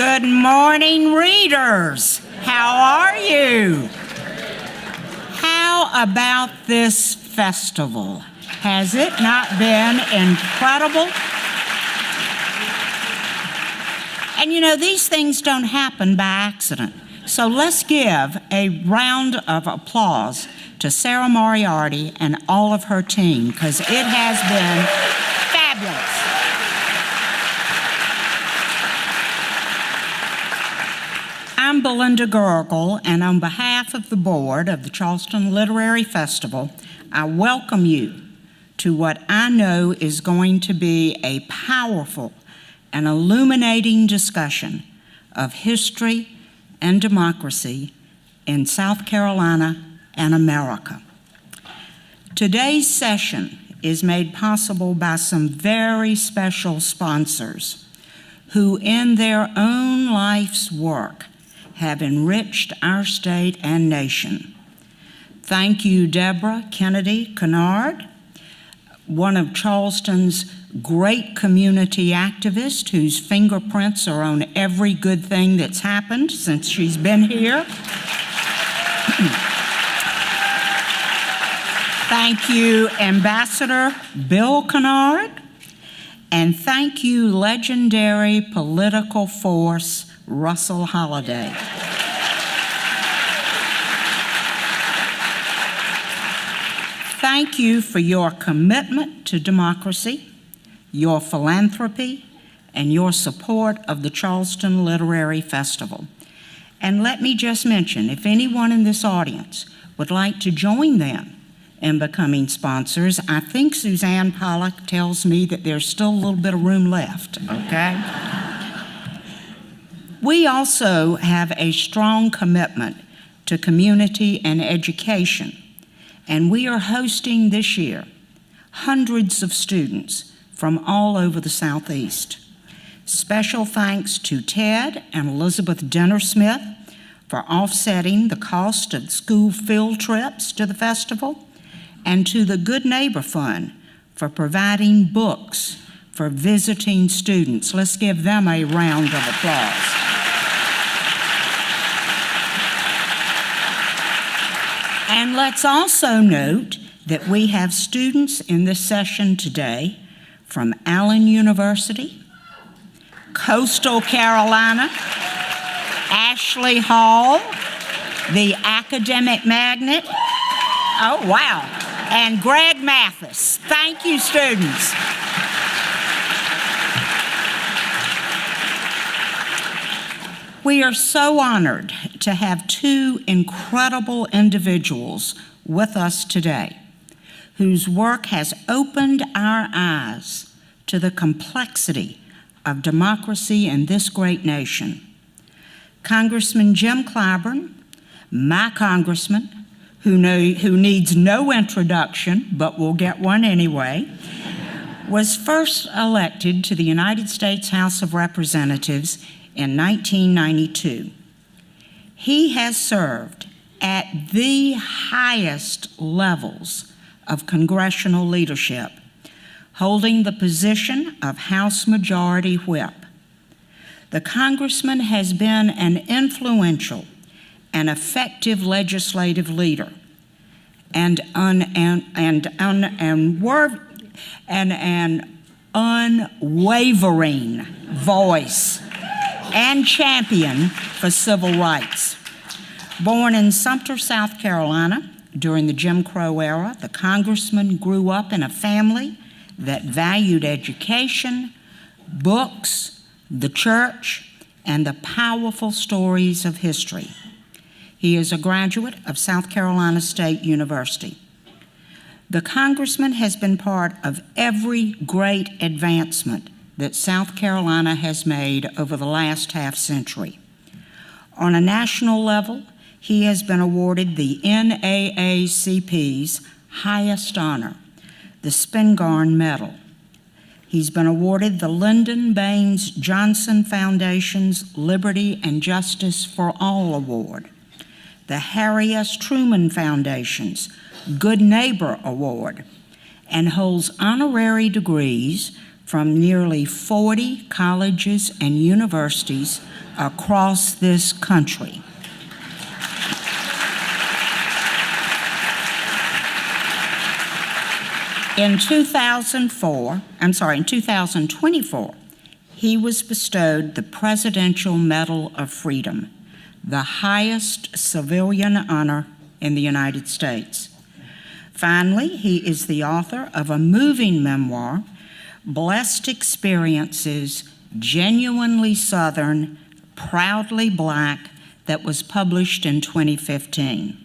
Good morning, readers. How are you? How about this festival? Has it not been incredible? And you know, these things don't happen by accident. So let's give a round of applause to Sarah Moriarty and all of her team, because it has been fabulous. I'm Belinda Gergel, and on behalf of the board of the Charleston Literary Festival, I welcome you to what I know is going to be a powerful and illuminating discussion of history and democracy in South Carolina and America. Today's session is made possible by some very special sponsors who, in their own life's work, have enriched our state and nation. Thank you, Deborah Kennedy Kennard, one of Charleston's great community activists whose fingerprints are on every good thing that's happened since she's been here. Thank you, Ambassador Bill Kennard, and thank you, legendary political force Russell Holliday. Thank you for your commitment to democracy, your philanthropy, and your support of the Charleston Literary Festival. And let me just mention, if anyone in this audience would like to join them in becoming sponsors, I think Suzanne Pollock tells me that there's still a little bit of room left, okay? We also have a strong commitment to community and education, and we are hosting this year hundreds of students from all over the Southeast. Special thanks to Ted and Elizabeth Dinner-Smith for offsetting the cost of school field trips to the festival, and to the Good Neighbor Fund for providing books for visiting students. Let's give them a round of applause. And let's also note that we have students in this session today from Allen University, Coastal Carolina, Ashley Hall, the academic magnet, oh wow, and Greg Mathis. Thank you, students. We are so honored to have two incredible individuals with us today whose work has opened our eyes to the complexity of democracy in this great nation. Congressman Jim Clyburn, my congressman, who needs no introduction, but will get one anyway, was first elected to the United States House of Representatives in 1992. He has served at the highest levels of congressional leadership, holding the position of House Majority Whip. The congressman has been an influential and effective legislative leader and an unwavering voice and champion for civil rights. Born in Sumter, South Carolina during the Jim Crow era, the congressman grew up in a family that valued education, books, the church, and the powerful stories of history. He is a graduate of South Carolina State University. The congressman has been part of every great advancement that South Carolina has made over the last half century. On a national level, he has been awarded the NAACP's highest honor, the Spingarn Medal. He's been awarded the Lyndon Baines Johnson Foundation's Liberty and Justice for All Award, the Harry S. Truman Foundation's Good Neighbor Award, and holds honorary degrees from nearly 40 colleges and universities across this country. In 2024, he was bestowed the Presidential Medal of Freedom, the highest civilian honor in the United States. Finally, he is the author of a moving memoir, Blessed Experiences, Genuinely Southern, Proudly Black, that was published in 2015.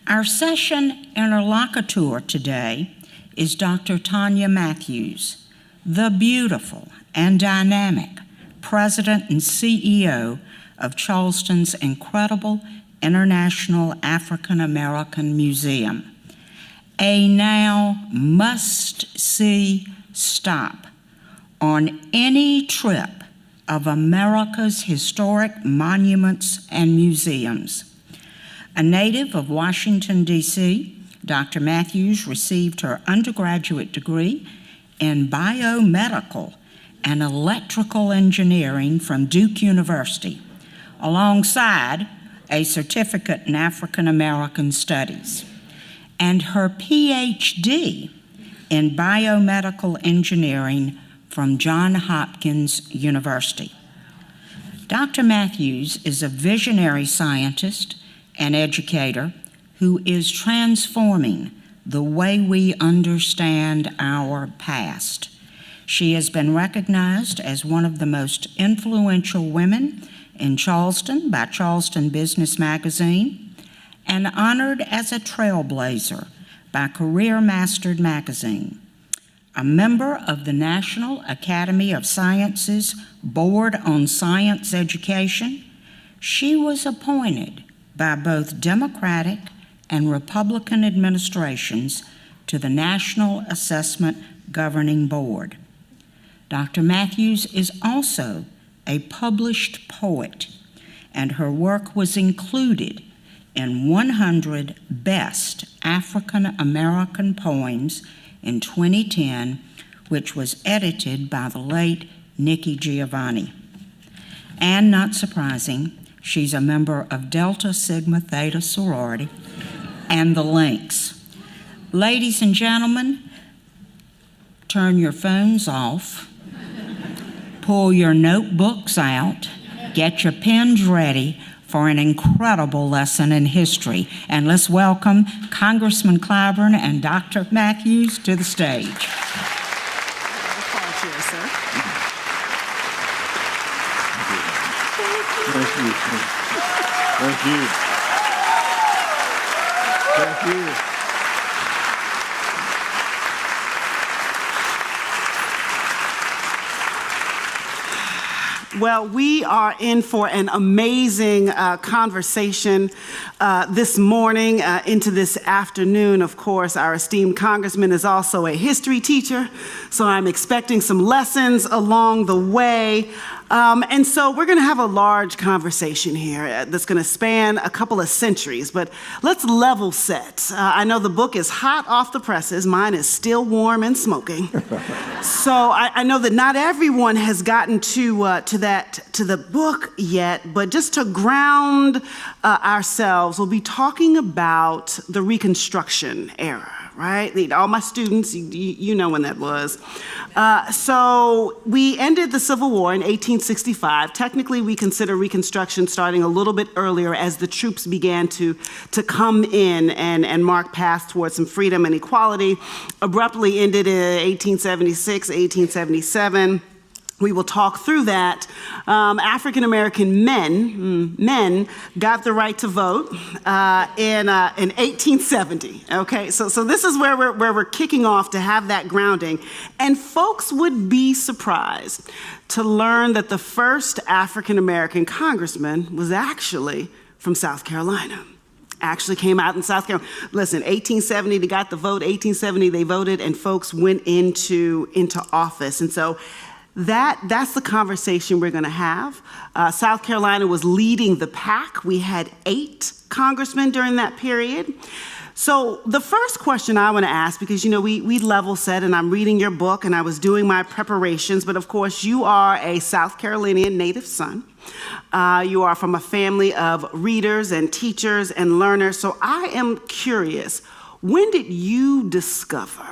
Our session interlocutor today is Dr. Tonya Matthews, the beautiful and dynamic president and CEO of Charleston's incredible International African American Museum, a now must-see stop on any trip of America's historic monuments and museums. A native of Washington, D.C., Dr. Matthews received her undergraduate degree in biomedical and electrical engineering from Duke University, alongside a certificate in African American Studies, and her PhD in biomedical engineering from Johns Hopkins University. Dr. Matthews is a visionary scientist and educator who is transforming the way we understand our past. She has been recognized as one of the most influential women in Charleston by Charleston Business Magazine, and honored as a trailblazer by Career Mastered Magazine. A member of the National Academy of Sciences Board on Science Education, she was appointed by both Democratic and Republican administrations to the National Assessment Governing Board. Dr. Matthews is also a published poet, and her work was included in 100 Best African American Poems in 2010, which was edited by the late Nikki Giovanni. And not surprising, she's a member of Delta Sigma Theta sorority and the Lynx. Ladies and gentlemen, turn your phones off, pull your notebooks out, get your pens ready for an incredible lesson in history. And let's welcome Congressman Clyburn and Dr. Matthews to the stage. Thank you. Thank you. Thank you. Well, we are in for an amazing conversation this morning into this afternoon. Of course, our esteemed congressman is also a history teacher, so I'm expecting some lessons along the way. And so we're going to have a large conversation here that's going to span a couple of centuries, but let's level set. I know the book is hot off the presses. Mine is still warm and smoking. So I know that not everyone has gotten to the book yet, but just to ground ourselves, we'll be talking about the Reconstruction era. Right? All my students, you know when that was. So we ended the Civil War in 1865. Technically, we consider Reconstruction starting a little bit earlier as the troops began to come in and mark paths towards some freedom and equality. Abruptly ended in 1876, 1877. We will talk through that. African-American men got the right to vote in 1870, okay? So this is where we're kicking off to have that grounding. And folks would be surprised to learn that the first African-American congressman was actually from South Carolina. Actually came out in South Carolina. Listen, 1870, they got the vote. 1870, they voted, and folks went into office. And so that's the conversation we're going to have. South Carolina was leading the pack. We had 8 congressmen during that period. So the first question I want to ask, because, we level set, and I'm reading your book, and I was doing my preparations, but of course, you are a South Carolinian native son. You are from a family of readers and teachers and learners. So I am curious, when did you discover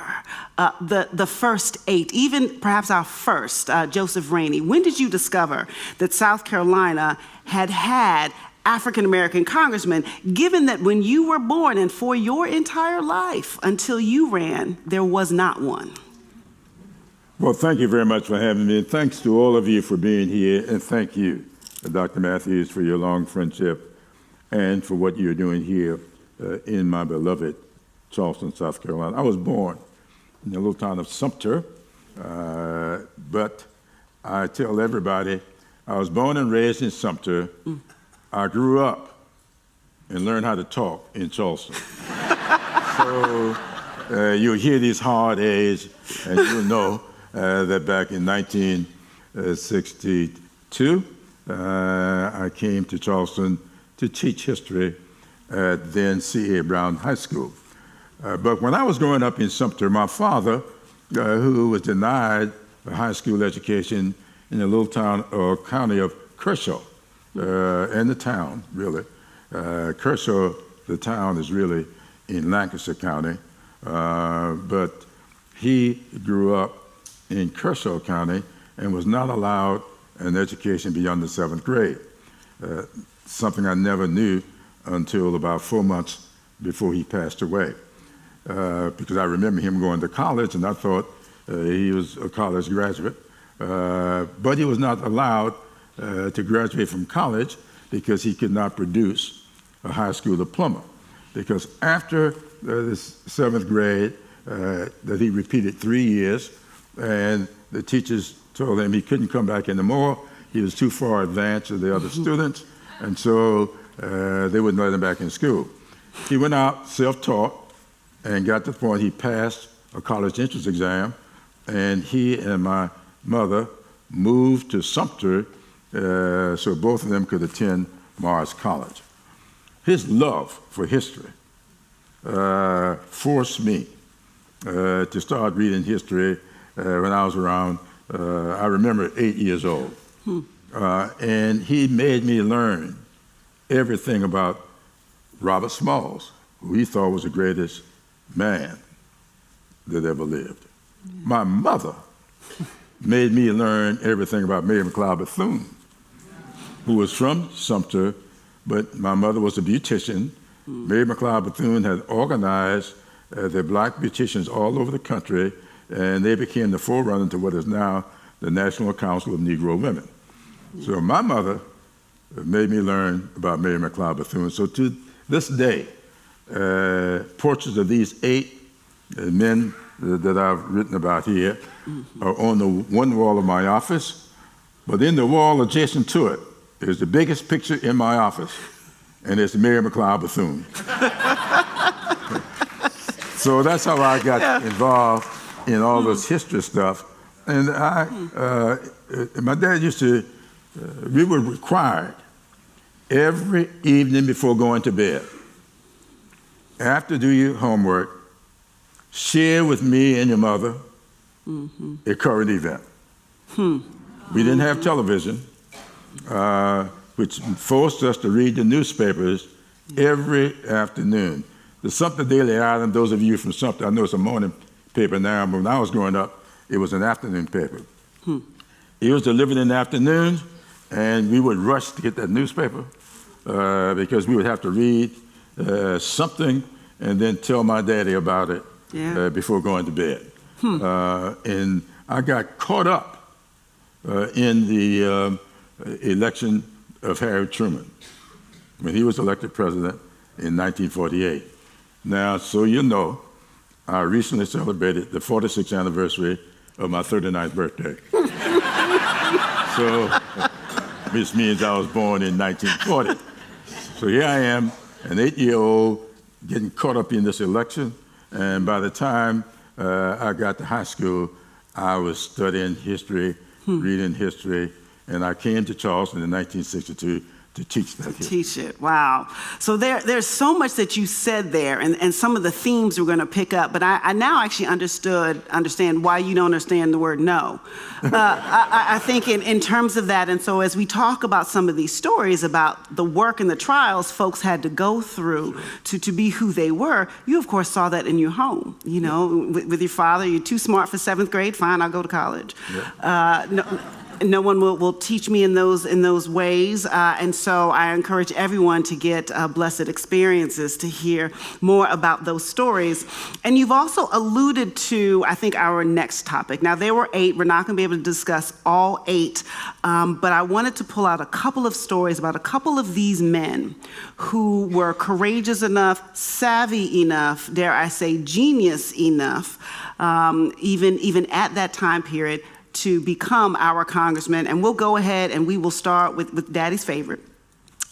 the first 8, even perhaps our first, Joseph Rainey? When did you discover that South Carolina had African-American congressmen, given that when you were born and for your entire life until you ran, there was not one? Well, thank you very much for having me, and thanks to all of you for being here, and thank you, Dr. Matthews, for your long friendship and for what you're doing here in my beloved Charleston, South Carolina. I was born in the little town of Sumter, but I tell everybody I was born and raised in Sumter. I grew up and learned how to talk in Charleston. So you'll hear these hard A's, and you'll know that back in 1962, I came to Charleston to teach history at then C.A. Brown High School. But when I was growing up in Sumter, my father, who was denied a high school education in the little town or county of Kershaw, and the town, really. Kershaw, the town, is really in Lancaster County, but he grew up in Kershaw County and was not allowed an education beyond the 7th grade, something I never knew until about 4 months before he passed away, because I remember him going to college, and I thought he was a college graduate, but he was not allowed to graduate from college because he could not produce a high school diploma. Because after the 7th grade, that he repeated 3 years, and the teachers told him he couldn't come back anymore. He was too far advanced to the other students, and so they wouldn't let him back in school. He went out self-taught and got to the point he passed a college entrance exam, and he and my mother moved to Sumter so both of them could attend Morris College. His love for history forced me to start reading history when I was around, I remember, 8 years old. And he made me learn everything about Robert Smalls, who he thought was the greatest man that ever lived. My mother made me learn everything about Mary McLeod Bethune, who was from Sumter, but my mother was a beautician. Mary McLeod Bethune had organized the black beauticians all over the country, and they became the forerunner to what is now the National Council of Negro Women. So my mother made me learn about Mary McLeod Bethune. So to this day, portraits of these 8 men that I've written about here are on the one wall of my office, but in the wall adjacent to it is the biggest picture in my office, and it's Mary McLeod Bethune. So that's how I got involved in all this history stuff. And my dad used to, we were required every evening before going to bed, after do your homework, share with me and your mother a current event. We didn't have television, which forced us to read the newspapers every afternoon. The Sumter Daily Item, those of you from Sumter, I know it's a morning paper now, but when I was growing up, it was an afternoon paper. It was delivered in the afternoon, and we would rush to get that newspaper because we would have to read something and then tell my daddy about it before going to bed. And I got caught up in the election of Harry Truman when he was elected president in 1948. Now, so you know, I recently celebrated the 46th anniversary of my 39th birthday. So, which means I was born in 1940. So here I am, an 8-year-old, getting caught up in this election, and by the time I got to high school, I was studying history, reading history, and I came to Charleston in 1962 to teach that here. Teach it. Wow. So there's so much that you said there, and some of the themes we're going to pick up. But I now actually understand why you don't understand the word no. I think in terms of that, and so as we talk about some of these stories about the work and the trials folks had to go through to be who they were, you of course saw that in your home. You know, with your father, you're too smart for 7th grade. Fine, I'll go to college. Yeah. No one will teach me in those ways, and so I encourage everyone to get blessed experiences to hear more about those stories. And you've also alluded to, I think, our next topic. Now, there were 8. We're not going to be able to discuss all 8, but I wanted to pull out a couple of stories about a couple of these men who were courageous enough, savvy enough, dare I say, genius enough, even at that time period, to become our congressman. And we'll go ahead and we will start with Daddy's favorite.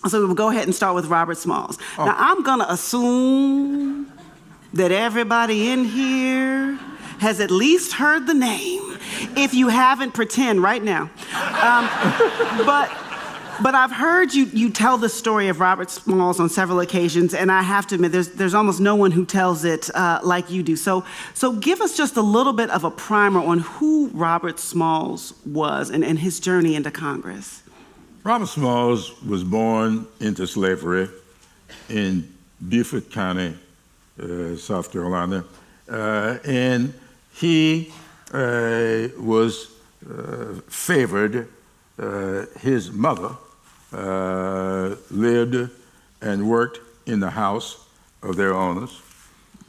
So we will go ahead and start with Robert Smalls. Oh. Now, I'm going to assume that everybody in here has at least heard the name. If you haven't, pretend right now. But I've heard you tell the story of Robert Smalls on several occasions, and I have to admit, there's almost no one who tells it like you do. So give us just a little bit of a primer on who Robert Smalls was and his journey into Congress. Robert Smalls was born into slavery in Beaufort County, South Carolina, and he was favored. His mother lived and worked in the house of their owners,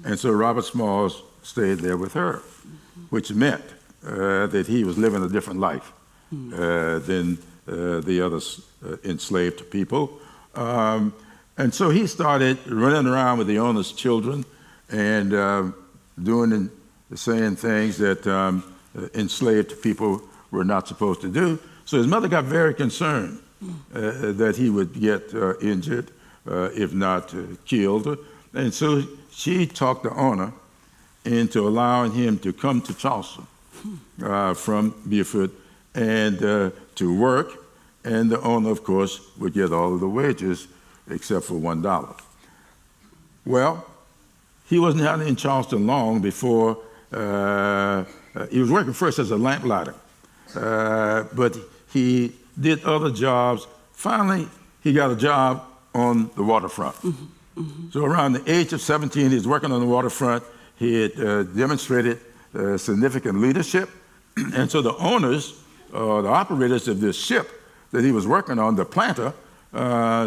and so Robert Smalls stayed there with her, which meant that he was living a different life than the other enslaved people. And so he started running around with the owner's children and doing the same things that enslaved people were not supposed to do. So his mother got very concerned that he would get injured, if not killed. And so she talked the owner into allowing him to come to Charleston from Beaufort and to work. And the owner, of course, would get all of the wages except for $1. Well, he wasn't out in Charleston long before he was working first as a lamplighter, but he did other jobs. Finally, he got a job on the waterfront. Mm-hmm. Mm-hmm. So around the age of 17, he was working on the waterfront. He had demonstrated significant leadership. And so the owners, the operators of this ship that he was working on, the planter,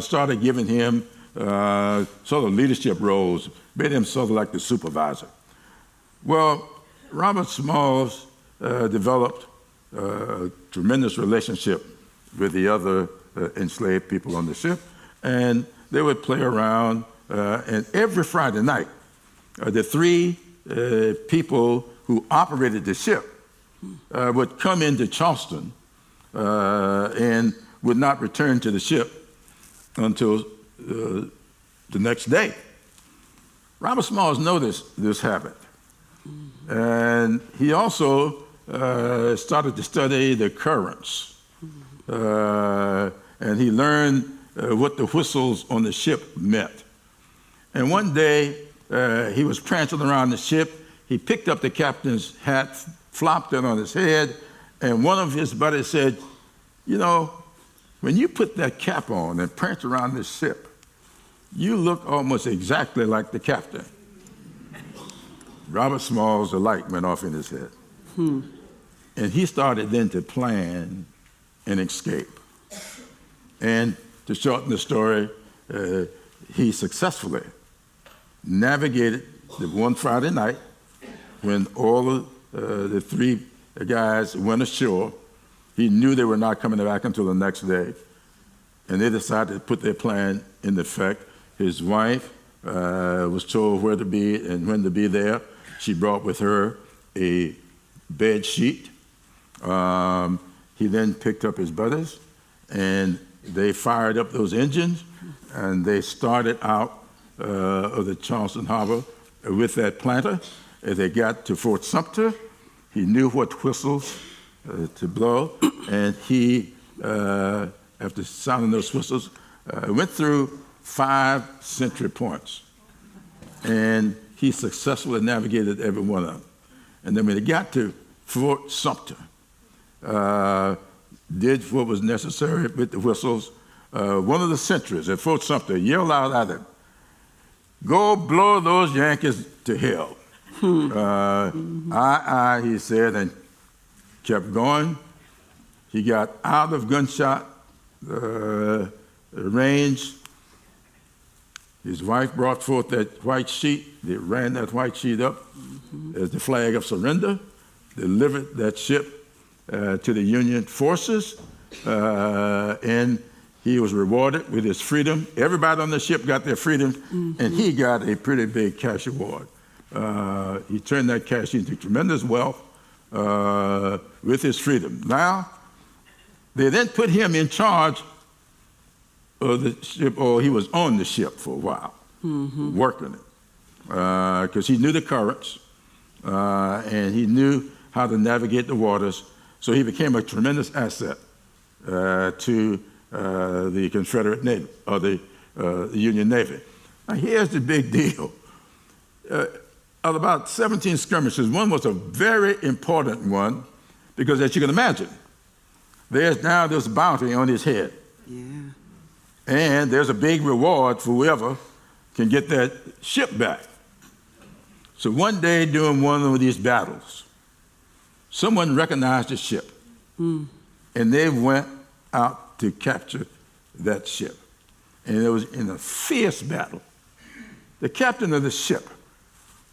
started giving him sort of leadership roles, made him sort of like the supervisor. Well, Robert Smalls developed a tremendous relationship with the other enslaved people on the ship, and they would play around, and every Friday night, the 3 people who operated the ship would come into Charleston and would not return to the ship until the next day. Robert Smalls noticed this habit, and he also started to study the currents, and he learned what the whistles on the ship meant. And one day, he was prancing around the ship. He picked up the captain's hat, flopped it on his head, and one of his buddies said, "You know, when you put that cap on and prance around this ship, you look almost exactly like the captain." Robert Smalls, the light went off in his head. And he started then to plan an escape. And to shorten the story, he successfully navigated the one Friday night when all of the 3 guys went ashore. He knew they were not coming back until the next day. And they decided to put their plan into effect. His wife was told where to be and when to be there. She brought with her a bed sheet. He then picked up his buddies, and they fired up those engines, and they started out of the Charleston Harbor with that planter. As they got to Fort Sumter, he knew what whistles to blow, and he, after sounding those whistles, Went through 5 century points, and he successfully navigated every one of them. And then when he got to Fort Sumter, did what was necessary with the whistles. One of the sentries at Fort Sumter yelled out at him, "Go blow those Yankees to hell." Aye, he said, and kept going. He got out of gunshot range. His wife brought forth that white sheet. They ran that white sheet up as the flag of surrender, delivered that ship to the Union forces, and he was rewarded with his freedom. Everybody on the ship got their freedom, and he got a pretty big cash award. He turned that cash into tremendous wealth with his freedom. Now, they then put him in charge of the ship, or he was on the ship for a while, working it, because he knew the currents, and he knew how to navigate the waters. So he became a tremendous asset to the Confederate Navy, or the Union Navy. Now, here's the big deal. Of about 17 skirmishes, one was a very important one, because as you can imagine, there's now this bounty on his head. Yeah. And there's a big reward for whoever can get that ship back. So one day during one of these battles, someone recognized the ship, and they went out to capture that ship. And it was in a fierce battle. The captain of the ship,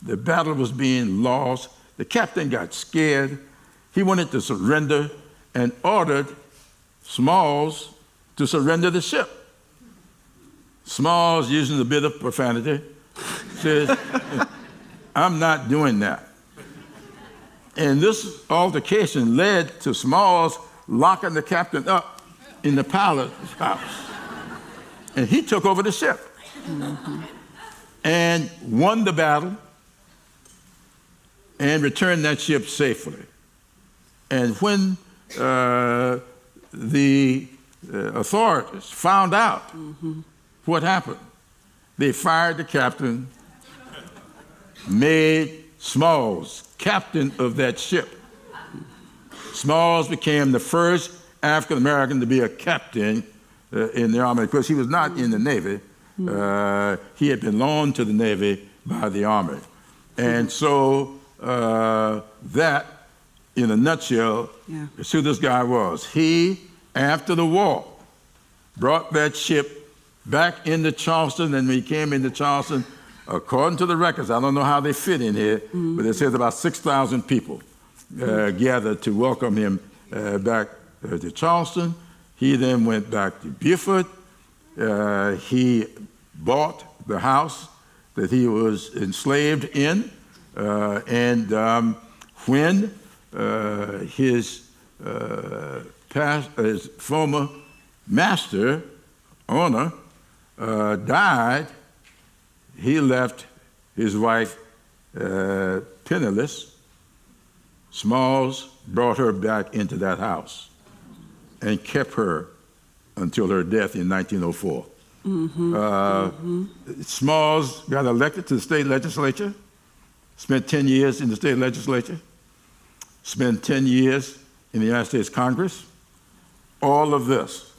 the battle was being lost. The captain got scared. He wanted to surrender and ordered Smalls to surrender the ship. Smalls, using a bit of profanity, says, "I'm not doing that." And this altercation led to Smalls locking the captain up in the pilot's house. And he took over the ship and won the battle and returned that ship safely. And when the authorities found out what happened, they fired the captain, made Smalls captain of that ship. Smalls became the first African American to be a captain in the Army, because he was not in the Navy. He had been loaned to the Navy by the Army. And so that, in a nutshell, is who this guy was. He, after the war, brought that ship back into Charleston, and when he came into Charleston, according to the records, I don't know how they fit in here, but it says about 6,000 people gathered to welcome him back to Charleston. He then went back to Beaufort. He bought the house that he was enslaved in, and when his former master, owner, died, he left his wife penniless. Smalls brought her back into that house and kept her until her death in 1904. Smalls got elected to the state legislature, spent 10 years in the state legislature, spent 10 years in the United States Congress. All of this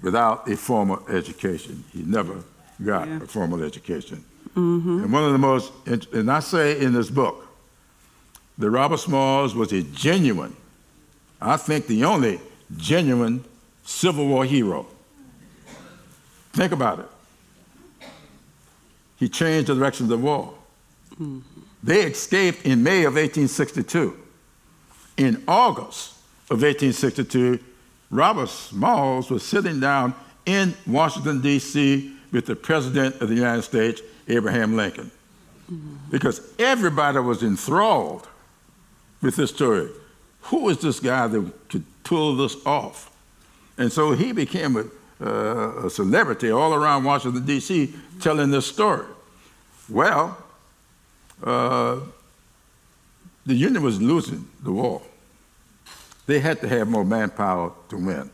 without a formal education. He never got a formal education. And one of the most, and I say in this book, that Robert Smalls was a genuine, I think the only genuine Civil War hero. Think about it. He changed the direction of the war. They escaped in May of 1862. In August of 1862, Robert Smalls was sitting down in Washington, D.C. with the President of the United States, Abraham Lincoln, because everybody was enthralled with this story. Who is this guy that could pull this off? And so he became a celebrity all around Washington, D.C., telling this story. Well, the Union was losing the war. They had to have more manpower to win.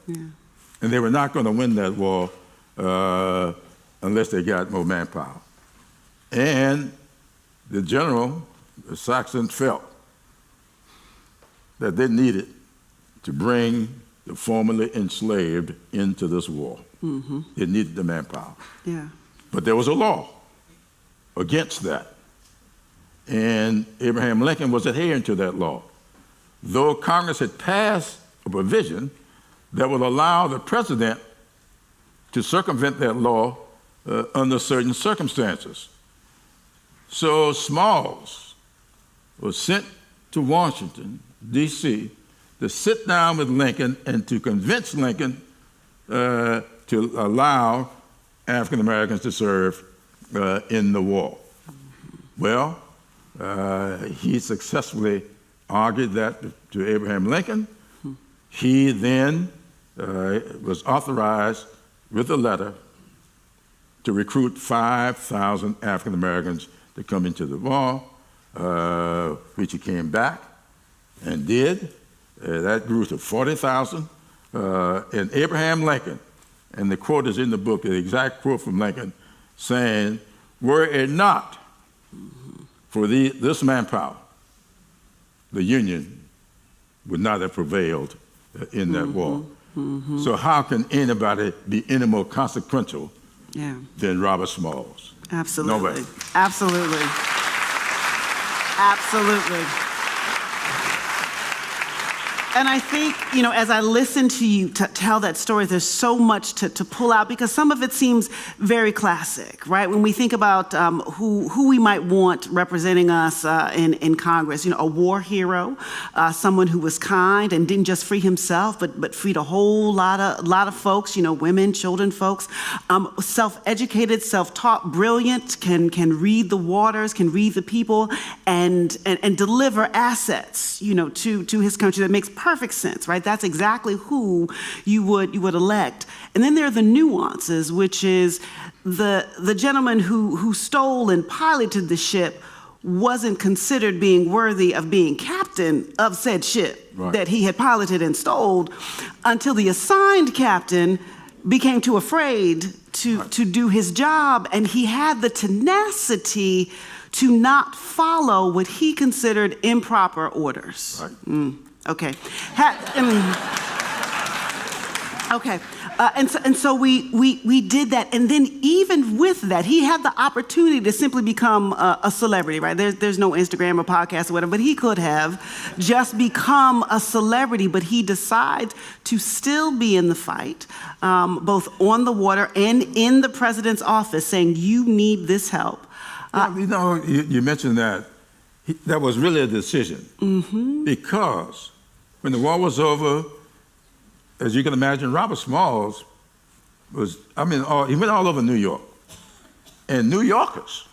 And they were not going to win that war unless they got more manpower. And the general, Saxon, felt that they needed to bring the formerly enslaved into this war. Mm-hmm. They needed the manpower. Yeah. But there was a law against that. And Abraham Lincoln was adhering to that law, though Congress had passed a provision that would allow the president to circumvent that law under certain circumstances. So Smalls was sent to Washington, D.C., to sit down with Lincoln and to convince Lincoln to allow African Americans to serve in the war. Well, he successfully argued that to Abraham Lincoln. He then was authorized with a letter to recruit 5,000 African Americans to come into the war, which he came back and did. That grew to 40,000. And Abraham Lincoln, and the quote is in the book, the exact quote from Lincoln, saying, "Were it not for this manpower, the Union would not have prevailed in that war." Mm-hmm. So how can anybody be any more consequential than Robert Smalls? Absolutely. Nobody. Absolutely. Absolutely. And I think, you know, as I listen to you tell that story, there's so much to pull out, because some of it seems very classic, right? When we think about who we might want representing us in Congress, you know, a war hero, someone who was kind and didn't just free himself, but freed a whole lot of folks, you know, women, children, folks, self-educated, self-taught, brilliant, can read the waters, can read the people, and deliver assets, you know, to his country. That makes perfect sense, right? That's exactly who you would elect. And then there are the nuances, which is the gentleman who stole and piloted the ship wasn't considered being worthy of being captain of said ship that he had piloted and stole, until the assigned captain became too afraid to do his job, and he had the tenacity to not follow what he considered improper orders. Right. Okay. And so we did that, and then even with that, he had the opportunity to simply become a celebrity, right? There's no Instagram or podcast or whatever, but he could have just become a celebrity, but he decided to still be in the fight, both on the water and in the president's office, saying, you need this help. You know, you mentioned that. That was really a decision, because when the war was over, as you can imagine, Robert Smalls he went all over New York, and New Yorkers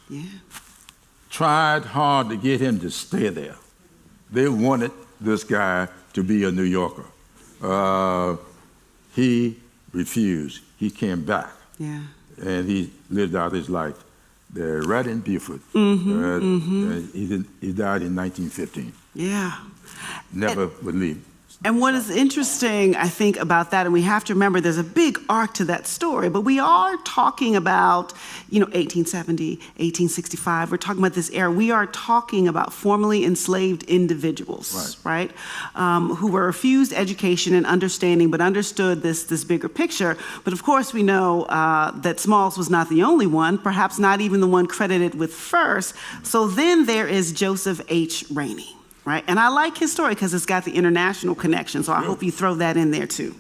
tried hard to get him to stay there. They wanted this guy to be a New Yorker. He refused. He came back, and he lived out his life there, right in Beaufort. He died in 1915. Never would leave. And what is interesting, I think, about that, and we have to remember there's a big arc to that story, but we are talking about, 1870, 1865. We're talking about this era. We are talking about formerly enslaved individuals, right? Who were refused education and understanding, but understood this bigger picture. But of course, we know that Smalls was not the only one, perhaps not even the one credited with first. So then there is Joseph H. Rainey. Right? And I like his story because it's got the international connection, so I hope you throw that in there too.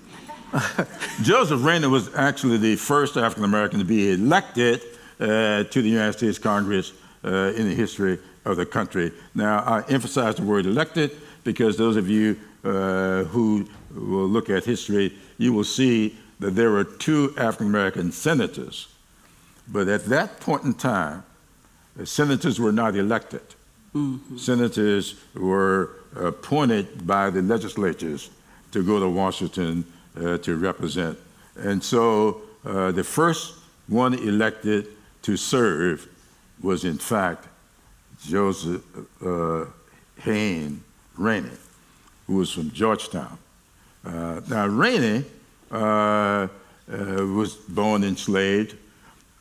Joseph Rainey was actually the first African American to be elected to the United States Congress in the history of the country. Now, I emphasize the word elected because those of you who will look at history, you will see that there were 2 African American senators. But at that point in time, the senators were not elected. Senators were appointed by the legislatures to go to Washington to represent. And so the first one elected to serve was, in fact, Joseph Rainey, who was from Georgetown. Now, Rainey was born enslaved,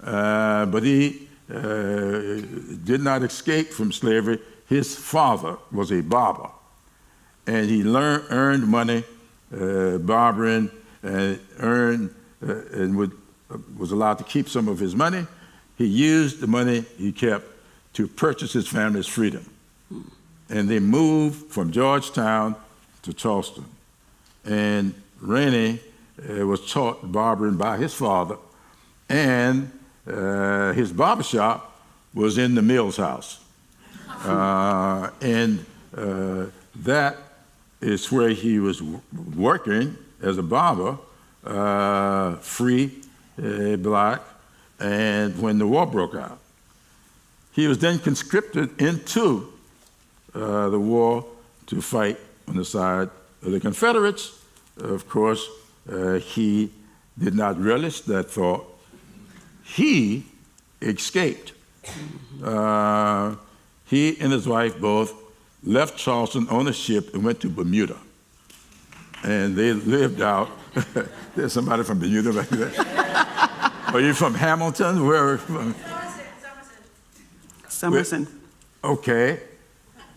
but he did not escape from slavery. His father was a barber, and he earned money barbering, and was allowed to keep some of his money. He used the money he kept to purchase his family's freedom. And they moved from Georgetown to Charleston. And Rainey was taught barbering by his father, and his barbershop was in the Mills house. That is where he was working as a barber, free, black, and when the war broke out. He was then conscripted into the war to fight on the side of the Confederates. Of course, he did not relish that thought. He escaped. He and his wife both left Charleston on a ship and went to Bermuda. And they lived out. There's somebody from Bermuda back there. Are you from Hamilton? Where are you from? Somerset. Okay.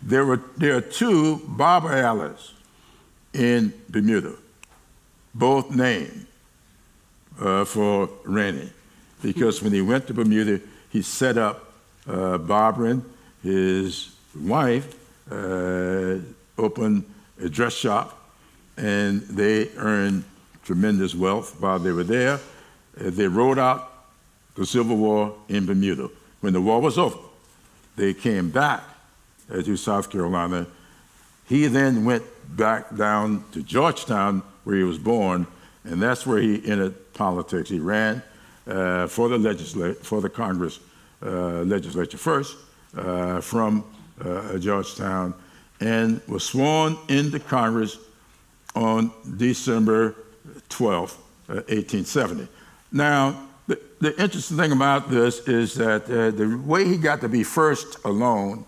There are two barber alleys in Bermuda, both named for Rainey, because when he went to Bermuda, he set up barbering. His wife opened a dress shop, and they earned tremendous wealth while they were there. They rode out the Civil War in Bermuda. When the war was over, they came back to South Carolina. He then went back down to Georgetown, where he was born, and that's where he entered politics. He ran for the Congress legislature first from Georgetown, and was sworn into Congress on December 12th, 1870. Now, the interesting thing about this is that the way he got to be first alone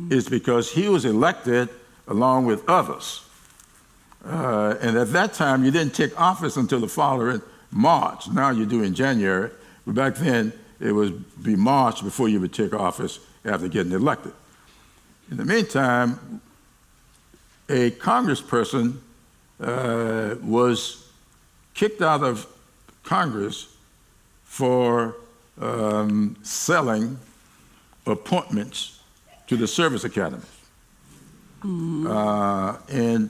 is because he was elected along with others. And at that time, you didn't take office until the following March. Now you do in January, but back then it would be March before you would take office after getting elected. In the meantime, a congressperson was kicked out of Congress for selling appointments to the service academies. And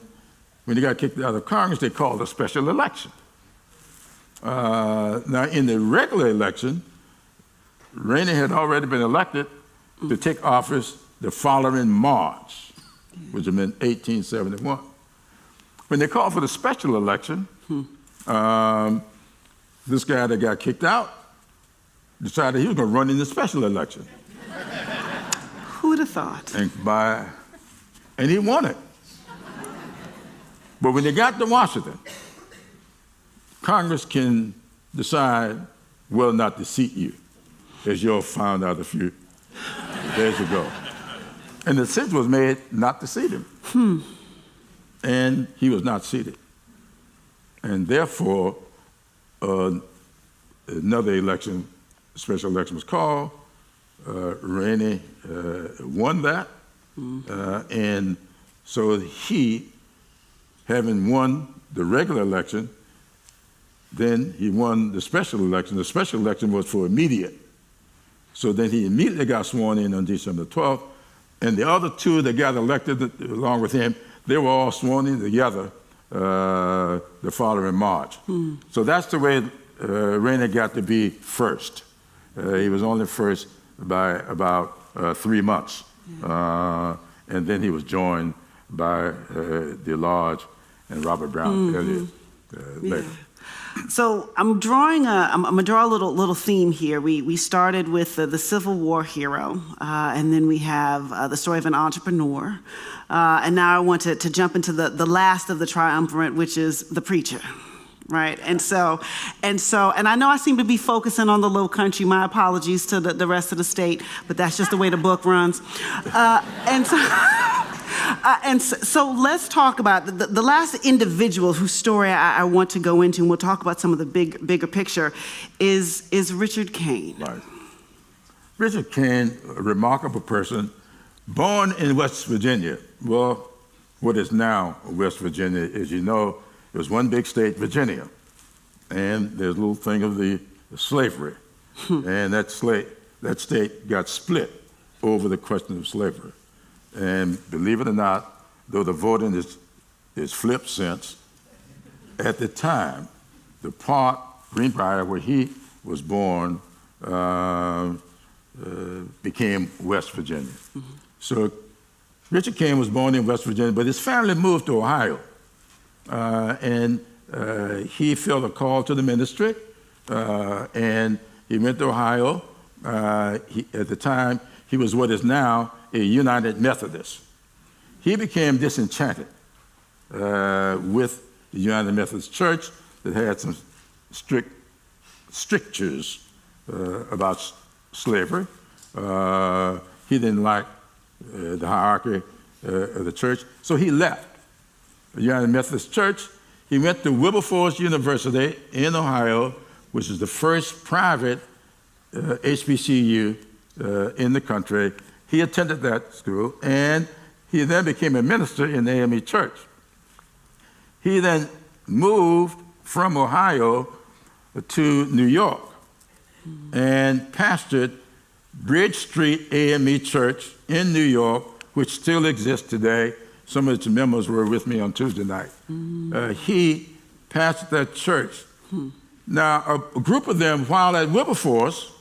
when he got kicked out of Congress, they called a special election. Now, in the regular election, Rainey had already been elected to take office the following March, which had been 1871. When they called for the special election, this guy that got kicked out decided he was going to run in the special election. Who would have thought? And he won it. But when they got to Washington, Congress can decide whether or not to seat you, as you'll find out a few days ago. And the decision was made not to seat him. And he was not seated. And therefore, another election, special election was called. Rainey won that. And so he, having won the regular election, then he won the special election. The special election was for immediate. So then he immediately got sworn in on December 12th. And the other two that got elected along with him, they were all sworn in together the following March. So that's the way Rainey got to be first. He was only first by about 3 months. And then he was joined by DeLarge and Robert Brown Elliott later. So I'm gonna draw a little theme here. We started with the Civil War hero, and then we have the story of an entrepreneur. And now I want to jump into the last of the triumvirate, which is the preacher. Right, and I know I seem to be focusing on the Low Country. My apologies to the rest of the state, but that's just the way the book runs. So let's talk about the last individual whose story I want to go into, and we'll talk about some of the bigger picture, is Richard Kane. Right. Richard Kane, a remarkable person, born in West Virginia. Well, what is now West Virginia, as you know, it was one big state, Virginia, and there's a little thing of the slavery, and that state got split over the question of slavery. And believe it or not, though the voting is flipped since, at the time, the part, Greenbrier, where he was born, became West Virginia. So Richard Kane was born in West Virginia, but his family moved to Ohio. And he felt a call to the ministry, and he went to Ohio. At the time, he was what is now a United Methodist. He became disenchanted with the United Methodist Church that had some strictures about slavery. He didn't like the hierarchy of the church, so he left the United Methodist Church. He went to Wilberforce University in Ohio, which is the first private HBCU in the country. He attended that school, and he then became a minister in the AME Church. He then moved from Ohio to New York and pastored Bridge Street AME Church in New York, which still exists today. Some of its members were with me on Tuesday night. He pastored that church. Now, a group of them, while at Wilberforce,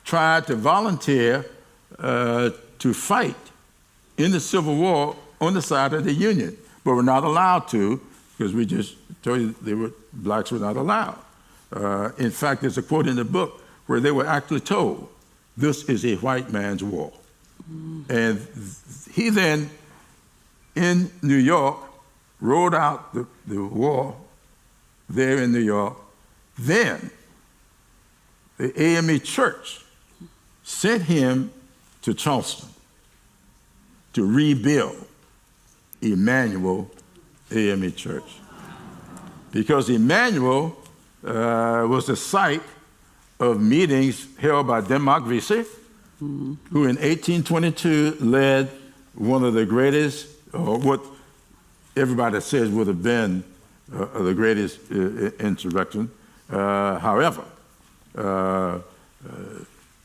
tried to volunteer to fight in the Civil War on the side of the Union, but were not allowed to, because we just told you blacks were not allowed. In fact, there's a quote in the book where they were actually told, "This is a white man's war." And he then, in New York, rode out the war there in New York. Then the AME Church sent him to Charleston to rebuild Emmanuel AME Church, because Emmanuel was the site of meetings held by Denmark Vesey, who in 1822 led one of the greatest, or what everybody says would have been the greatest insurrection. However,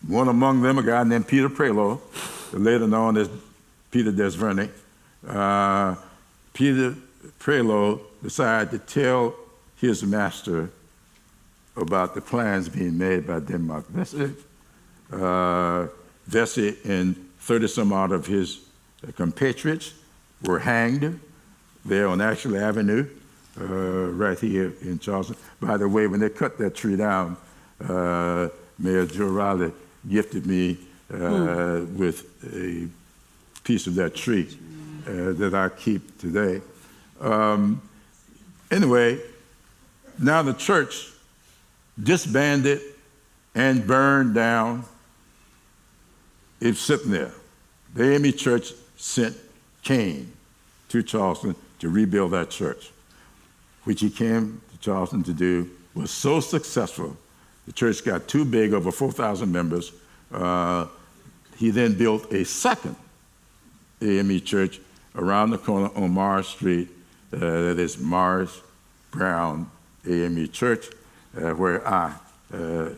one among them, a guy named Peter Prelo, later known as Peter Desverney, Peter Prelo decided to tell his master about the plans being made by Denmark Vesey. Vesey and 30-some odd of his compatriots were hanged there on Ashley Avenue, right here in Charleston. By the way, when they cut that tree down, Mayor Joe Riley gifted me with a piece of that tree that I keep today. Anyway, now the church disbanded and burned down. It's sitting there. The AME Church sent Kane to Charleston to rebuild that church, which he came to Charleston to do, was so successful. The church got too big, over 4,000 members. He then built a second AME church around the corner on Mars Street, that is Mars Brown AME Church, where I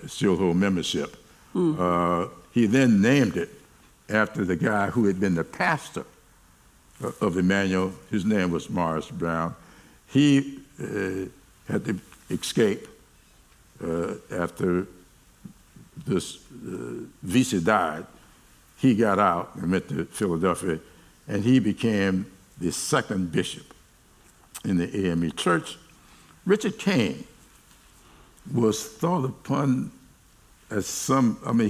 still hold membership. He then named it after the guy who had been the pastor of Emmanuel. His name was Mars Brown. He had to escape after this Vesey died. He got out and went to Philadelphia, and he became the second bishop in the AME Church. Richard Kane was thought upon as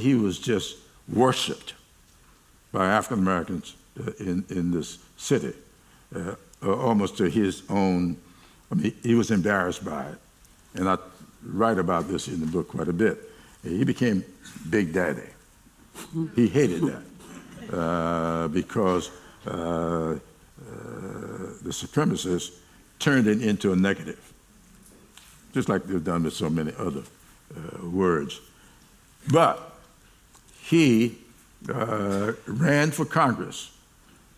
he was just worshiped by African Americans in this city, almost to his own. He was embarrassed by it, and I write about this in the book quite a bit. He became Big Daddy. He hated that because the supremacists turned it into a negative, just like they've done with so many other words. But he ran for Congress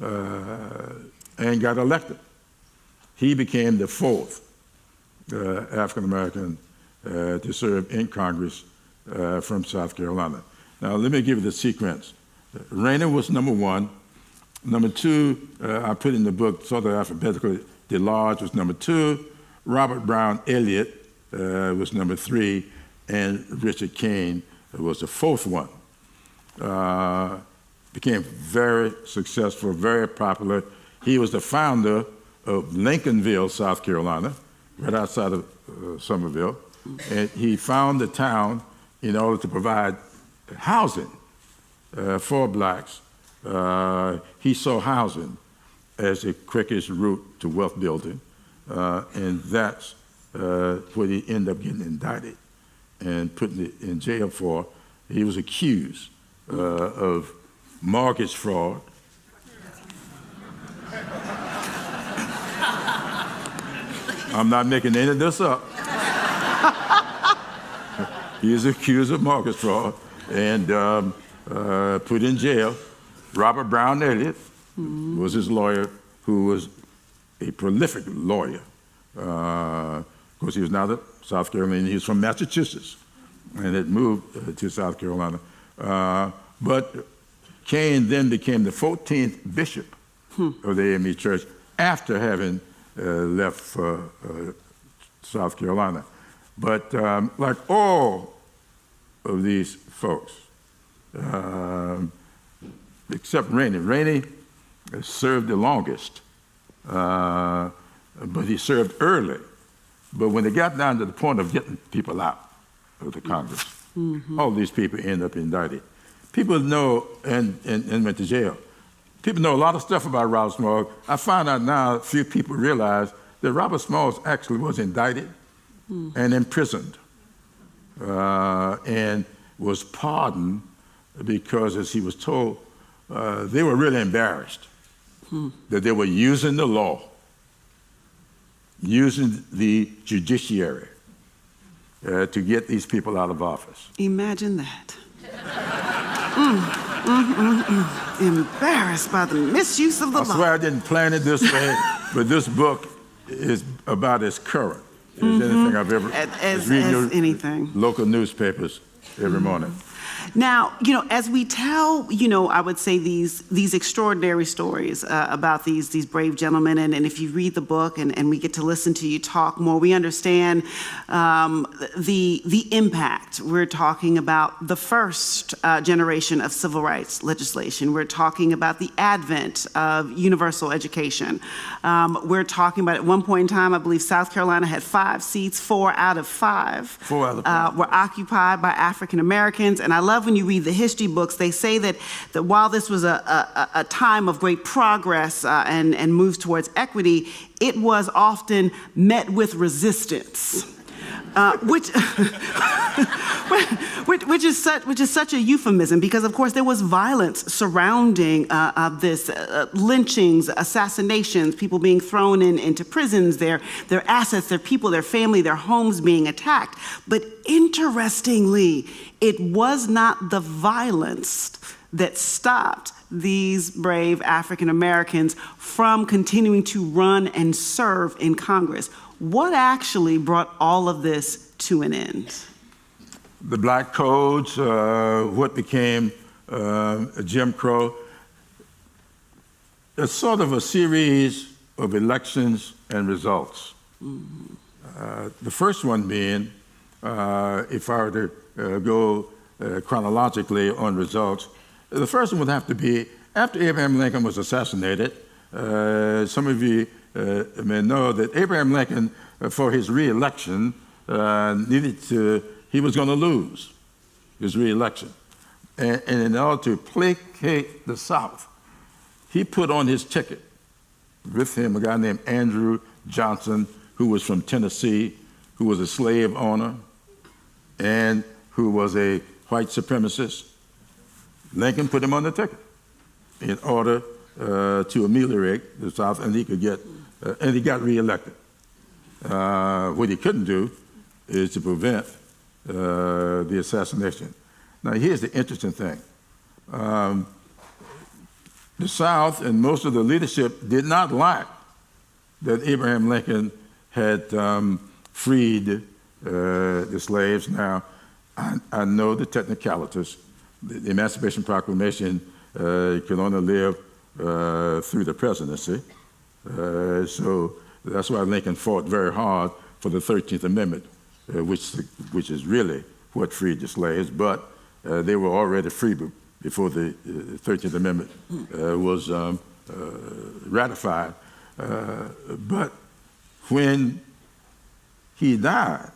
and got elected. He became the fourth African American to serve in Congress from South Carolina. Now, let me give you the sequence. Rainer was number one. Number two, I put in the book sort of alphabetically, DeLarge was number two. Robert Brown Elliott was number three, and Richard Kane was the fourth one. Became very successful, very popular. He was the founder of Lincolnville, South Carolina, right outside of Somerville. And he found the town in order to provide housing for blacks. He saw housing as the quickest route to wealth building, and that's what he ended up getting indicted and put in jail for. He was accused of mortgage fraud. I'm not making any of this up. He is accused of mortgage fraud and put in jail. Robert Brown Elliott was his lawyer, who was a prolific lawyer. Of course, he was not a South Carolinian. He was from Massachusetts and had moved to South Carolina. But Kane then became the 14th bishop of the AME Church after having left South Carolina. But like all of these folks, except Rainey. Rainey served the longest, but he served early. But when they got down to the point of getting people out of the Congress, all these people end up indicted. People know and went to jail. People know a lot of stuff about Robert Smalls. I find out now a few people realize that Robert Smalls actually was indicted and imprisoned and was pardoned because, as he was told, they were really embarrassed that they were using the law, using the judiciary to get these people out of office. Imagine that. Embarrassed by the misuse of the law. I swear I didn't plan it this way, but this book is about as current as anything I've ever read anything. Local newspapers every morning. Now, as we tell, I would say these extraordinary stories about these brave gentlemen, and if you read the book and we get to listen to you talk more, we understand the impact. We're talking about the first generation of civil rights legislation. We're talking about the advent of universal education. We're talking about, at one point in time, I believe South Carolina had 5 seats, 4 out of 5 were occupied by African Americans. And I love when you read the history books, they say that while this was a time of great progress and moves towards equity, it was often met with resistance. Which is such a euphemism, because of course there was violence surrounding this, lynchings, assassinations, people being thrown into prisons, their assets, their people, their family, their homes being attacked. But interestingly, it was not the violence that stopped these brave African Americans from continuing to run and serve in Congress. What actually brought all of this to an end? The black codes, what became Jim Crow. It's sort of a series of elections and results. The first one being, if I were to go chronologically on results, the first one would have to be after Abraham Lincoln was assassinated. Some of you may know that Abraham Lincoln, for his re-election, he was going to lose his re-election. And in order to placate the South, he put on his ticket with him a guy named Andrew Johnson, who was from Tennessee, who was a slave owner, and who was a white supremacist. Lincoln put him on the ticket in order to ameliorate the South, and he could get and he got reelected. What he couldn't do is to prevent the assassination. Now, here's the interesting thing. The South and most of the leadership did not like that Abraham Lincoln had freed the slaves. Now, I know the technicalities. The Emancipation Proclamation could only live through the presidency. So that's why Lincoln fought very hard for the 13th Amendment, which is really what freed the slaves. But they were already free before the 13th Amendment was ratified. But when he died,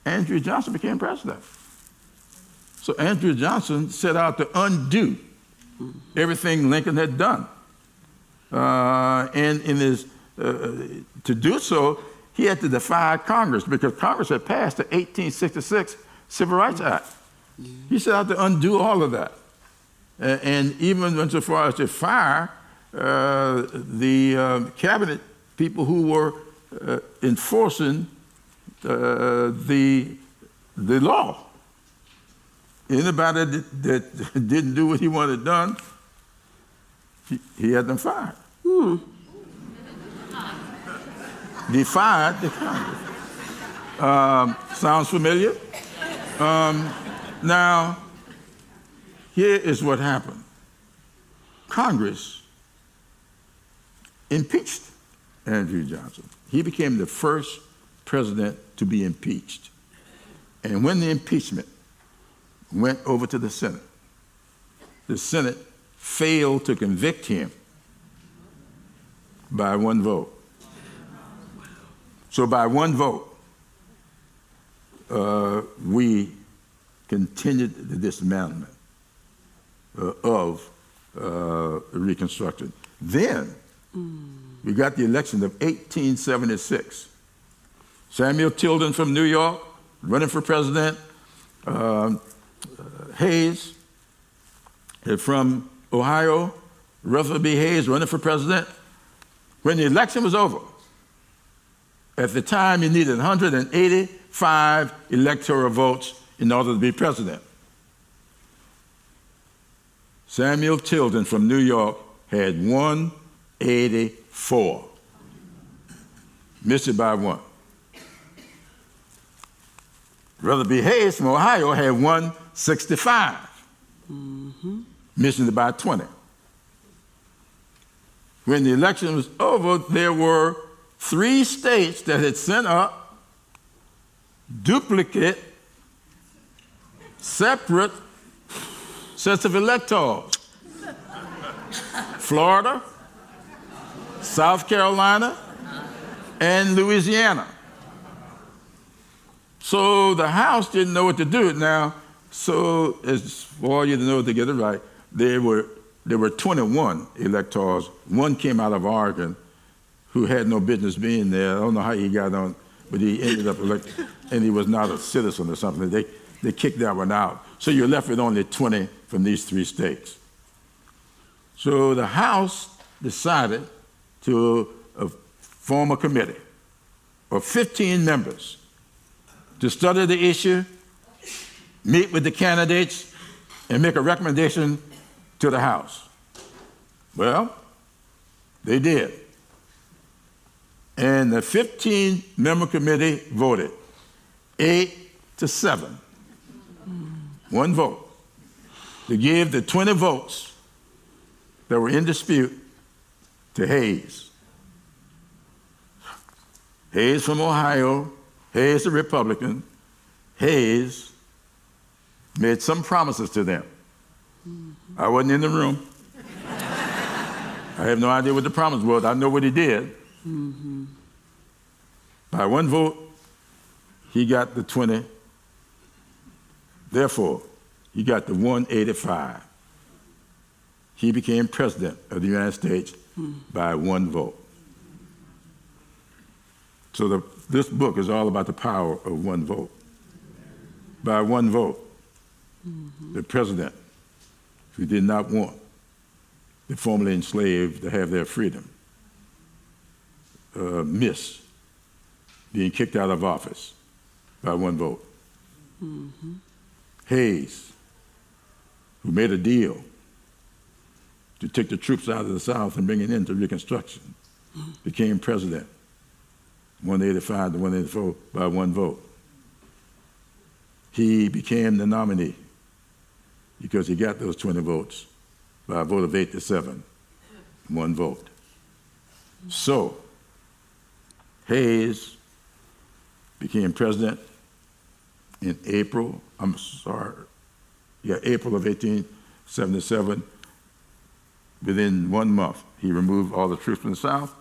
Andrew Johnson became president. So Andrew Johnson set out to undo everything Lincoln had done. And in his, to do so, he had to defy Congress because Congress had passed the 1866 Civil Rights Act. He set out to undo all of that. And even went so far as to fire the cabinet people who were enforcing the law. Anybody that didn't do what he wanted done, he had them fired. Defied the Congress. Sounds familiar? Now, here is what happened. Congress impeached Andrew Johnson. He became the first president to be impeached. And when the impeachment went over to the Senate failed to convict him by one vote. So by one vote, we continued the dismantlement of Reconstruction. Then we got the election of 1876. Samuel Tilden from New York running for president. Hayes from Ohio, Rutherford B. Hayes running for president. When the election was over, at the time you needed 185 electoral votes in order to be president. Samuel Tilden from New York had 184. Missed it by one. Rutherford B. Hayes from Ohio had 165. Missing it by 20. When the election was over, there were 3 states that had sent up duplicate, separate sets of electors. Florida, South Carolina, and Louisiana. So the House didn't know what to do now. So as for you to know to get it right, there were 21 electors. One came out of Oregon who had no business being there. I don't know how he got on, but he ended up elected, and he was not a citizen or something. They kicked that one out. So you're left with only 20 from these 3 states. So the House decided to form a committee of 15 members to study the issue, meet with the candidates, and make a recommendation to the House. Well, they did. And the 15-member committee voted 8-7. One vote to give the 20 votes that were in dispute to Hayes. Hayes from Ohio, Hayes a Republican. Hayes made some promises to them. I wasn't in the room. I have no idea what the promise was. I know what he did. By one vote, he got the 20. Therefore, he got the 185. He became president of the United States by one vote. So this book is all about the power of one vote. By one vote, the president, who did not want the formerly enslaved to have their freedom, missed being kicked out of office by one vote. Hayes, who made a deal to take the troops out of the South and bring it into Reconstruction, became president, 185 to 184 by one vote. He became the nominee because he got those 20 votes by a vote of 8-7, one vote. So, Hayes became president in April of 1877. Within 1 month, he removed all the troops from the South,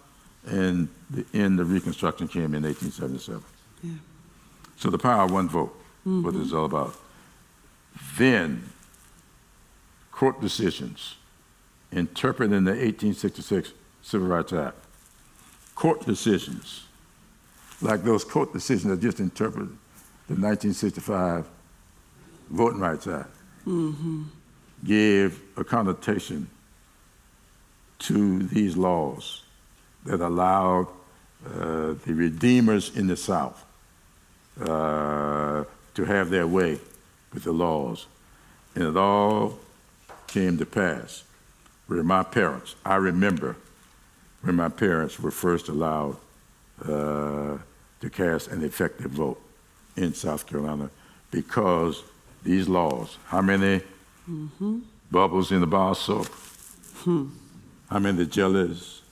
and the end of Reconstruction came in 1877. Yeah. So the power of one vote, what it's all about. Then, court decisions interpreting the 1866 Civil Rights Act. Court decisions, like those court decisions that just interpreted the 1965 Voting Rights Act, gave a connotation to these laws that allowed the redeemers in the South to have their way with the laws. And it all came to pass where my parents, I remember when my parents were first allowed to cast an effective vote in South Carolina, because these laws, how many bubbles in the bar of soap, how many jellies,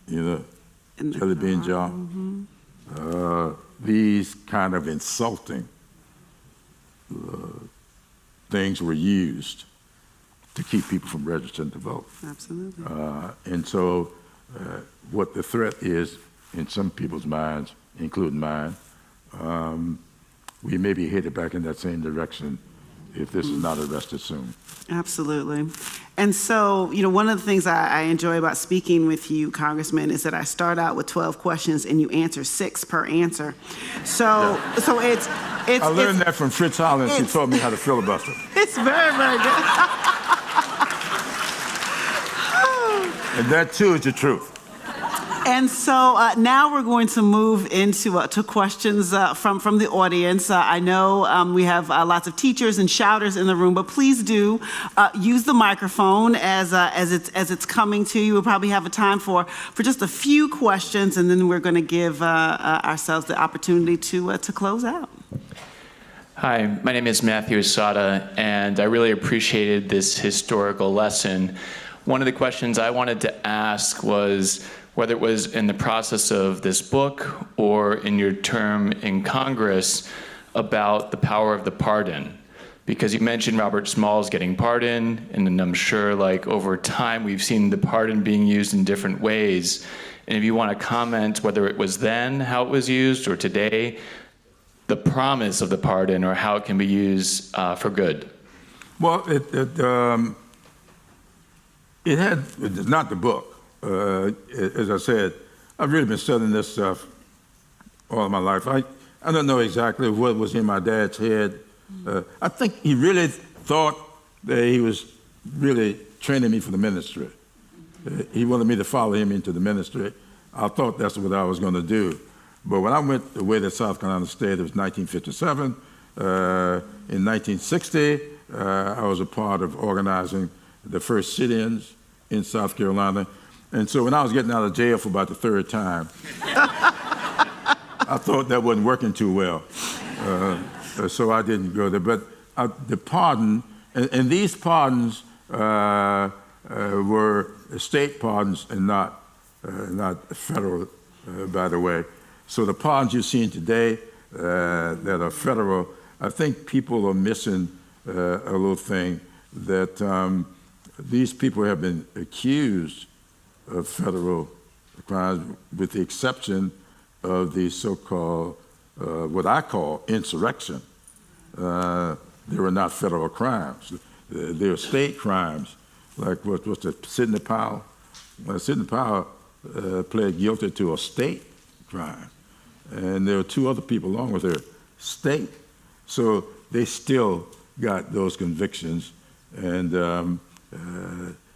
jelly bean jar, these kind of insulting things were used to keep people from registering to vote. Absolutely. And so what the threat is in some people's minds, including mine, we may be headed back in that same direction if this is not arrested soon. Absolutely. And so, one of the things I enjoy about speaking with you, Congressman, is that I start out with 12 questions and you answer 6 per answer. So, so it's I learned that from Fritz Hollins, who taught me how to filibuster. It's very, very good. And that too is the truth. And so now we're going to move into to questions from the audience. I know we have lots of teachers and shouters in the room, but please do use the microphone as it's coming to you. We'll probably have a time for just a few questions, and then we're going to give ourselves the opportunity to close out. Hi, my name is Matthew Asada, and I really appreciated this historical lesson. One of the questions I wanted to ask was, whether it was in the process of this book or in your term in Congress, about the power of the pardon. Because you mentioned Robert Smalls getting pardoned, and then I'm sure over time we've seen the pardon being used in different ways. And if you want to comment whether it was then how it was used or today, the promise of the pardon or how it can be used for good. Well, it's not the book. As I said, I've really been studying this stuff all my life. I don't know exactly what was in my dad's head. I think he really thought that he was really training me for the ministry. He wanted me to follow him into the ministry. I thought that's what I was going to do. But when I went away to South Carolina State, it was 1957. In 1960, I was a part of organizing the first sit-ins in South Carolina. And so when I was getting out of jail for about the 3rd time, I thought that wasn't working too well. So I didn't go there. But the pardon, and these pardons were state pardons and not federal, by the way. So the pardons you're seeing today that are federal, I think people are missing a little thing, that these people have been accused of federal crimes, with the exception of the so-called, what I call insurrection. They were not federal crimes. They were state crimes, like what's the Sidney Powell? Sidney Powell pled guilty to a state crime, and there were 2 other people along with her, state. So they still got those convictions, and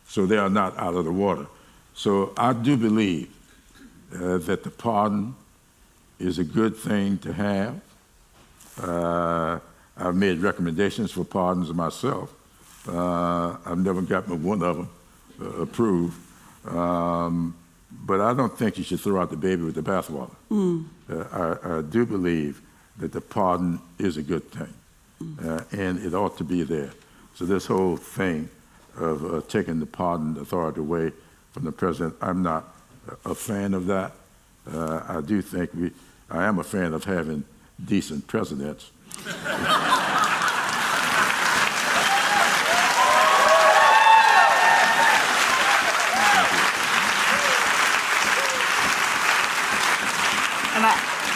so they are not out of the water. So I do believe that the pardon is a good thing to have. I've made recommendations for pardons myself. I've never gotten one of them approved. But I don't think you should throw out the baby with the bathwater. I do believe that the pardon is a good thing, and it ought to be there. So this whole thing of taking the pardon authority away from the president, I'm not a fan of that. I do think I am a fan of having decent presidents.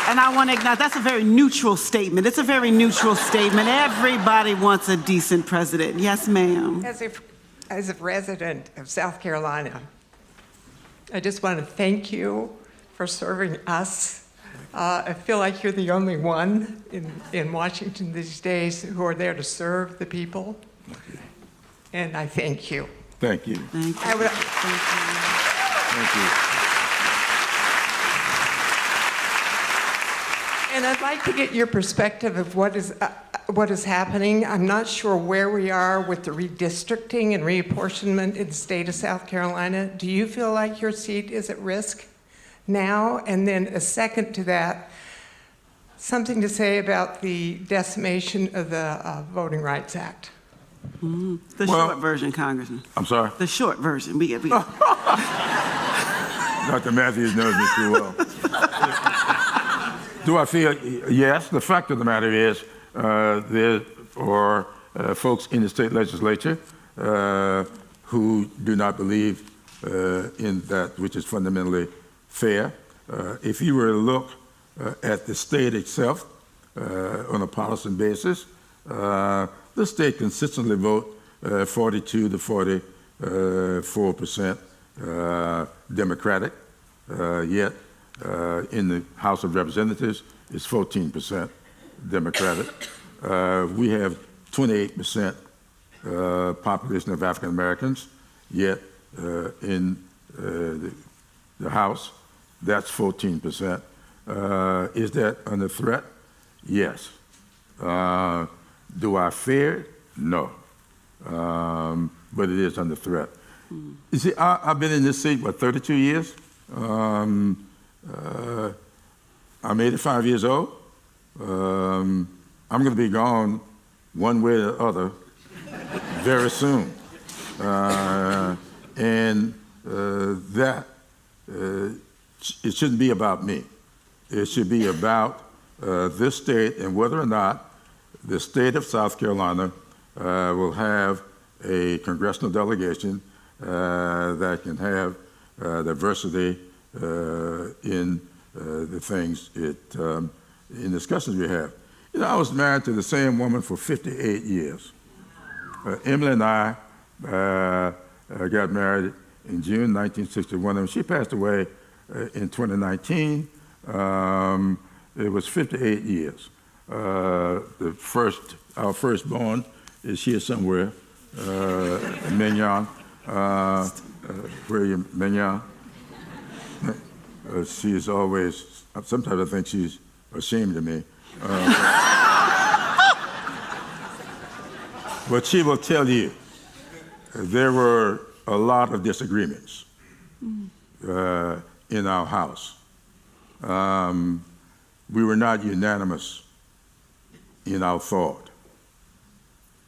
And I want to acknowledge, that's a very neutral statement. It's a very neutral statement. Everybody wants a decent president. Yes, ma'am. As a resident of South Carolina, I just want to thank you for serving us. I feel like you're the only one in Washington these days who are there to serve the people. And I thank you. Thank you. Thank you. Thank you. Thank you. And I'd like to get your perspective of what is happening. I'm not sure where we are with the redistricting and reapportionment in the state of South Carolina. Do you feel like your seat is at risk now? And then a second to that, something to say about the decimation of the Voting Rights Act. The short version, Congressman. I'm sorry? The short version. Dr. Matthews knows me too well. Do I feel? Yes. The fact of the matter is, there are folks in the state legislature who do not believe in that which is fundamentally fair. If you were to look at the state itself on a partisan basis, the state consistently vote 42 to 44% Democratic, yet in the House of Representatives, it's 14% Democratic. We have 28% population of African Americans, yet in the House, that's 14%. Is that under threat? Yes. Do I fear it? No. But it is under threat. You see, I've been in this seat, 32 years? I'm 85 years old. I'm going to be gone one way or the other very soon. And that, it shouldn't be about me. It should be about this state and whether or not the state of South Carolina will have a congressional delegation that can have diversity in the things in discussions we have. You know, I was married to the same woman for 58 years. Emily and I got married in June 1961, and she passed away in 2019. It was 58 years. Our firstborn is here somewhere, Mignon. Where are you, Mignon? She is always, sometimes I think she's ashamed of me. But she will tell you there were a lot of disagreements in our house. We were not unanimous in our thought,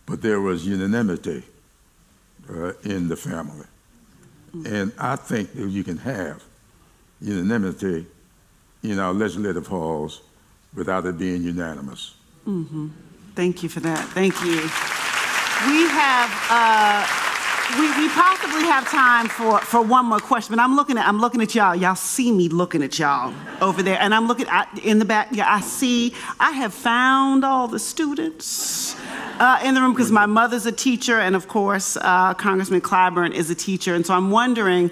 but there was unanimity in the family. And I think that you can have unanimity in our legislative halls without it being unanimous. Mm-hmm. Thank you for that. Thank you. We have, we possibly have time for one more question, but I'm looking at y'all. Y'all see me looking at y'all over there, and I'm looking in the back. Yeah, I have found all the students in the room because my mother's a teacher, and of course, Congressman Clyburn is a teacher. And so I'm wondering,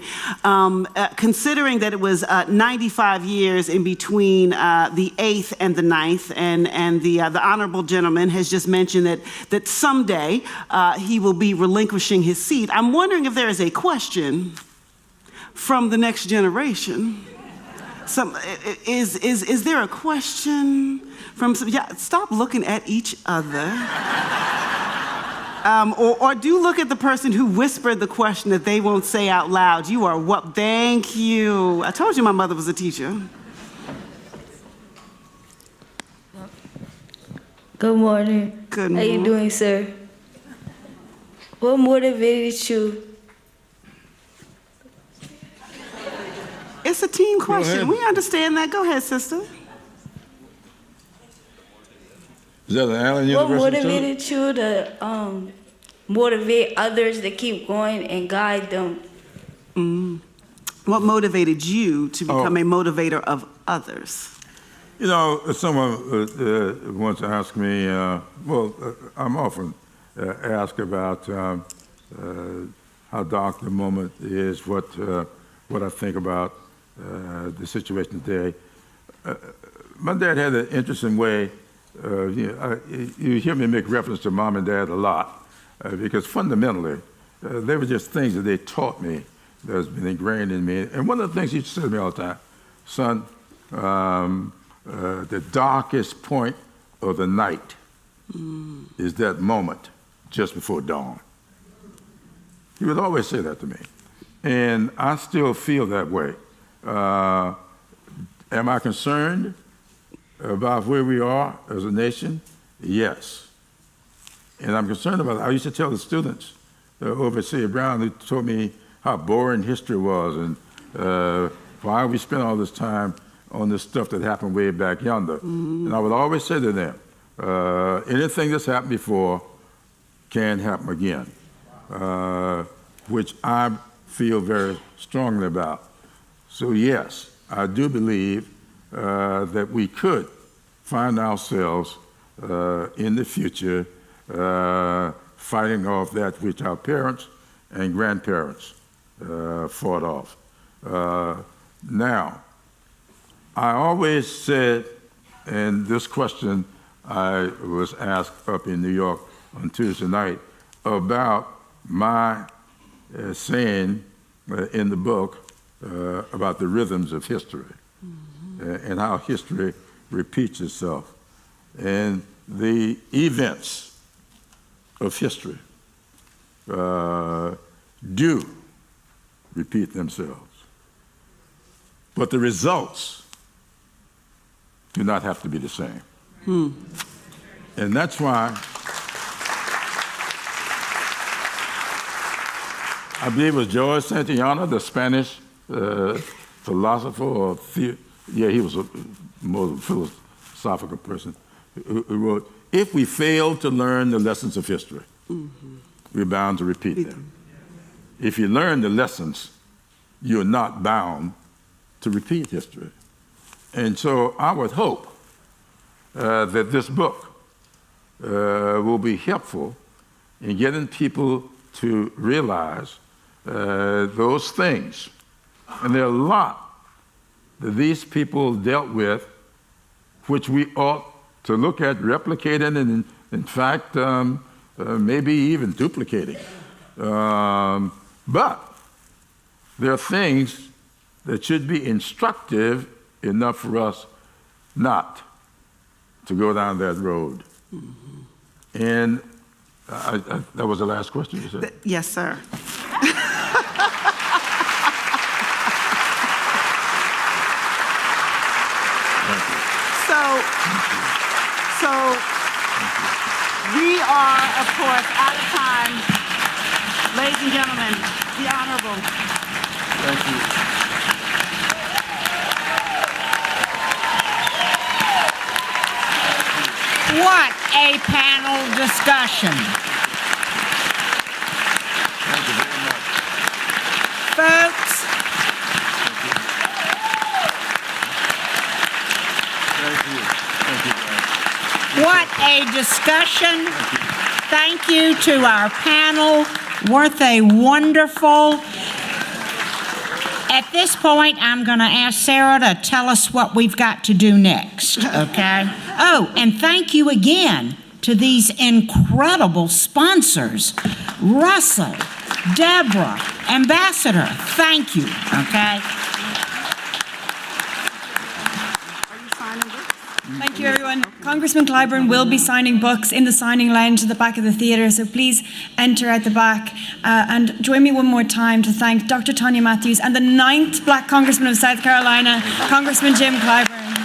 considering that it was 95 years in between the 8th and the 9th, and the honorable gentleman has just mentioned that someday he will be relinquishing his seat. I'm wondering if there is a question from the next generation Is there a question from some? Yeah, stop looking at each other. Or do look at the person who whispered the question that they won't say out loud. You are what? Thank you. I told you my mother was a teacher. Good morning. Good How morning. you doing, sir? What motivated you? It's a team question. ahead. We understand that. Go ahead, sister. Is that an Allen What University? motivated you to motivate others to keep going and guide them? What motivated you to become a motivator of others? You know, someone once asked me, I'm often asked about how dark the moment is, what I think about the situation today. My dad had an interesting way. You hear me make reference to mom and dad a lot because fundamentally, they were just things that they taught me that has been ingrained in me. And one of the things he used to say to me all the time, son, the darkest point of the night is that moment just before dawn. He would always say that to me. And I still feel that way. Am I concerned about where we are as a nation? Yes. And I'm concerned about it. I used to tell the students over at C.A. Brown who told me how boring history was and why we spent all this time on this stuff that happened way back yonder. And I would always say to them, anything that's happened before can happen again, which I feel very strongly about. So yes, I do believe that we could find ourselves in the future fighting off that which our parents and grandparents fought off. Now, I always said, and this question I was asked up in New York on Tuesday night about my saying in the book about the rhythms of history and how history repeats itself. And the events of history do repeat themselves. But the results do not have to be the same. And that's why I believe it was George Santayana, the Spanish philosopher, or he was a more philosophical person, who wrote, if we fail to learn the lessons of history, we're bound to repeat them. If you learn the lessons, you're not bound to repeat history. And so I would hope that this book will be helpful in getting people to realize those things. And there are a lot that these people dealt with, which we ought to look at replicating and, in fact, maybe even duplicating. But there are things that should be instructive enough for us not to go down that road. And that was the last question you said? Yes, sir. So we are, of course, out of time. Ladies and gentlemen, the Honorable. Thank you. What a panel discussion. Thank you very much. Folks, Thank you. Thank you, guys. what a discussion. Thank you to our panel. Weren't they wonderful? At this point, I'm going to ask Sarah to tell us what we've got to do next, okay? Oh, and thank you again to these incredible sponsors, Russell, Deborah, Ambassador, thank you, okay? you, everyone. Congressman Clyburn will be signing books in the signing lounge at the back of the theatre, so please enter at the back. And join me one more time to thank Dr. Tonya Matthews and the 9th Black Congressman of South Carolina, Congressman Jim Clyburn.